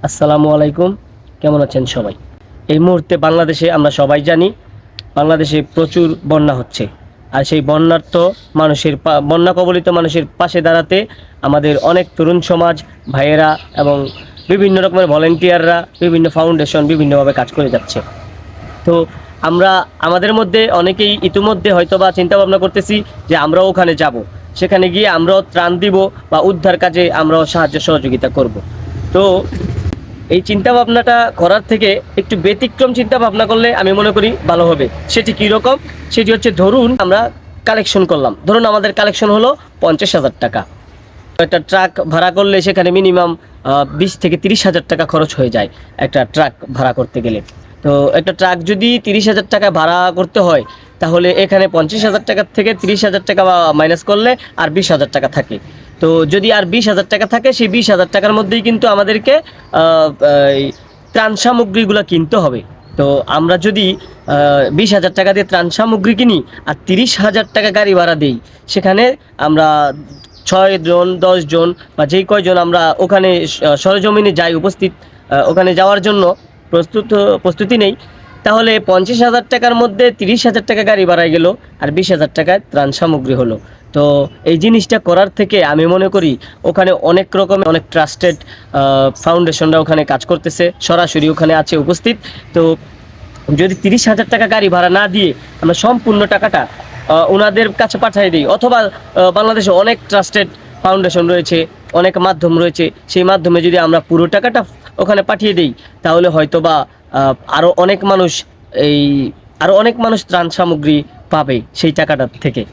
আসসালামু আলাইকুম। কেমন আছেন সবাই? এই মুহূর্তে বাংলাদেশে আমরা সবাই জানি বাংলাদেশে প্রচুর বন্যা হচ্ছে। আর সেই বন্যার্ত বন্যা কবলিত মানুষের পাশে দাঁড়াতে আমাদের অনেক তরুণ সমাজ, ভাইয়েরা এবং বিভিন্ন রকমের ভলেন্টিয়াররা, বিভিন্ন ফাউন্ডেশন বিভিন্নভাবে কাজ করে যাচ্ছে। তো আমরা আমাদের মধ্যে অনেকেই ইতিমধ্যে হয়তোবা চিন্তা ভাবনা করতেছি যে আমরাও ওখানে যাব, সেখানে গিয়ে আমরাও ত্রাণ দিব বা উদ্ধার কাজে আমরাও সাহায্য সহযোগিতা করব। তো এই চিন্তা ভাবনাটা করার থেকে একটু ব্যতিক্রম চিন্তা ভাবনা করলে আমি মনে করি ভালো হবে। সেটি কী রকম? সেটি হচ্ছে, ধরুন আমরা কালেকশন করলাম, ধরুন আমাদের কালেকশন হলো 50,000 টাকা। একটা ট্রাক ভাড়া করলে সেখানে মিনিমাম 20 থেকে 30 হাজার টাকা খরচ হয়ে যায় একটা ট্রাক ভাড়া করতে গেলে। তো একটা ট্রাক যদি 30,000 টাকা ভাড়া করতে হয়, তাহলে এখানে 50,000 টাকার থেকে 30,000 টাকা মাইনাস করলে আর 20,000 টাকা থাকে। তো যদি আর 20,000 টাকা থাকে, সেই 20,000 টাকার মধ্যেই কিন্তু আমাদেরকে এই ত্রাণ সামগ্রীগুলো কিনতে হবে। তো আমরা যদি 20,000 টাকা দিয়ে ত্রাণ সামগ্রী কিনি আর 30,000 টাকা গাড়ি ভাড়া দিই, সেখানে আমরা 6 জন 10 জন বা যেই কয়জন আমরা ওখানে সরেজমিনে যাই, ওখানে যাওয়ার জন্য প্রস্তুতি নেই, তাহলে 50,000 টাকার মধ্যে 30,000 টাকা গাড়ি ভাড়ায় গেল আর 20,000 টাকায় ত্রাণ সামগ্রী হলো। তো এই জিনিসটা করার থেকে আমি মনে করি ওখানে অনেক রকমের অনেক ট্রাস্টেড ফাউন্ডেশনরা ওখানে কাজ করতেছে, সরাসরি ওখানে আছে উপস্থিত। তো যদি 30,000 টাকা গাড়ি ভাড়া না দিয়ে আমরা সম্পূর্ণ টাকাটা ওনাদের কাছে পাঠিয়ে দিই, অথবা বাংলাদেশে অনেক ট্রাস্টেড ফাউন্ডেশন রয়েছে, অনেক মাধ্যম রয়েছে, সেই মাধ্যমে যদি আমরা পুরো টাকাটা ওখানে পাঠিয়ে দিই, তাহলে হয়তোবা আরও অনেক মানুষ এই আরও অনেক মানুষ ত্রাণ সামগ্রী পাবে সেই টাকাটার থেকে।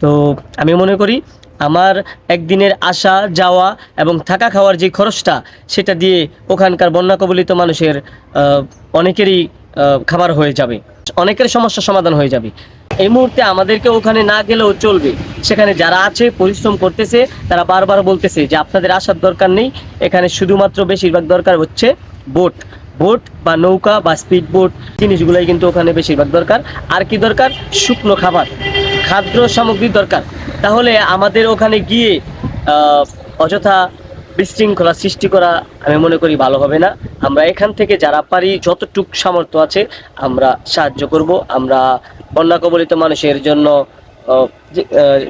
তো আমি মনে করি আমার একদিনের আসা যাওয়া এবং থাকা খাওয়ার যে খরচটা, সেটা দিয়ে ওখানকার বন্যা কবলিত মানুষের অনেকেরই খাবার হয়ে যাবে, অনেকের সমস্যার সমাধান হয়ে যাবে। এই মুহূর্তে আমাদেরকে ওখানে না গেলেও চলবে। সেখানে যারা আছে পরিশ্রম করতেছে, তারা বারবার বলতেছে যে আপনাদের আসার দরকার নেই, এখানে শুধুমাত্র বেশিরভাগ দরকার হচ্ছে বোট বোট বা নৌকা বা স্পিড বোট, জিনিসগুলোই কিন্তু ওখানে বেশিরভাগ দরকার। আর কি দরকার? শুকনো খাবার, খাদ্য সামগ্রী দরকার। তাহলে আমাদের ওখানে গিয়ে অযথা বিশৃঙ্খলা সৃষ্টি করা আমি মনে করি ভালো হবে না। আমরা এখান থেকে যারা পারি, যতটুক সামর্থ্য আছে আমরা সাহায্য করব। আমরা বন্যা কবলিত মানুষের জন্য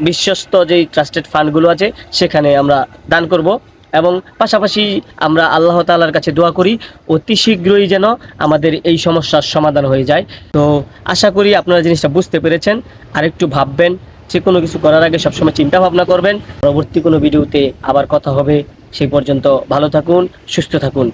বিশ্বস্ত যেই ট্রাস্টেড ফান্ডগুলো আছে সেখানে আমরা দান করব, এবং পাশাপাশি আমরা আল্লাহ তাআলার কাছে দোয়া করি অতি শীঘ্রই যেন আমাদের এই সমস্যার সমাধান হয়ে যায়। তো আশা করি আপনারা জিনিসটা বুঝতে পেরেছেন। আর একটু ভাববেন, যে কোনো কিছু করার আগে সবসময় চিন্তা ভাবনা করবেন। পরবর্তী কোনো ভিডিওতে আবার কথা হবে। সেই পর্যন্ত ভালো থাকুন, সুস্থ থাকুন।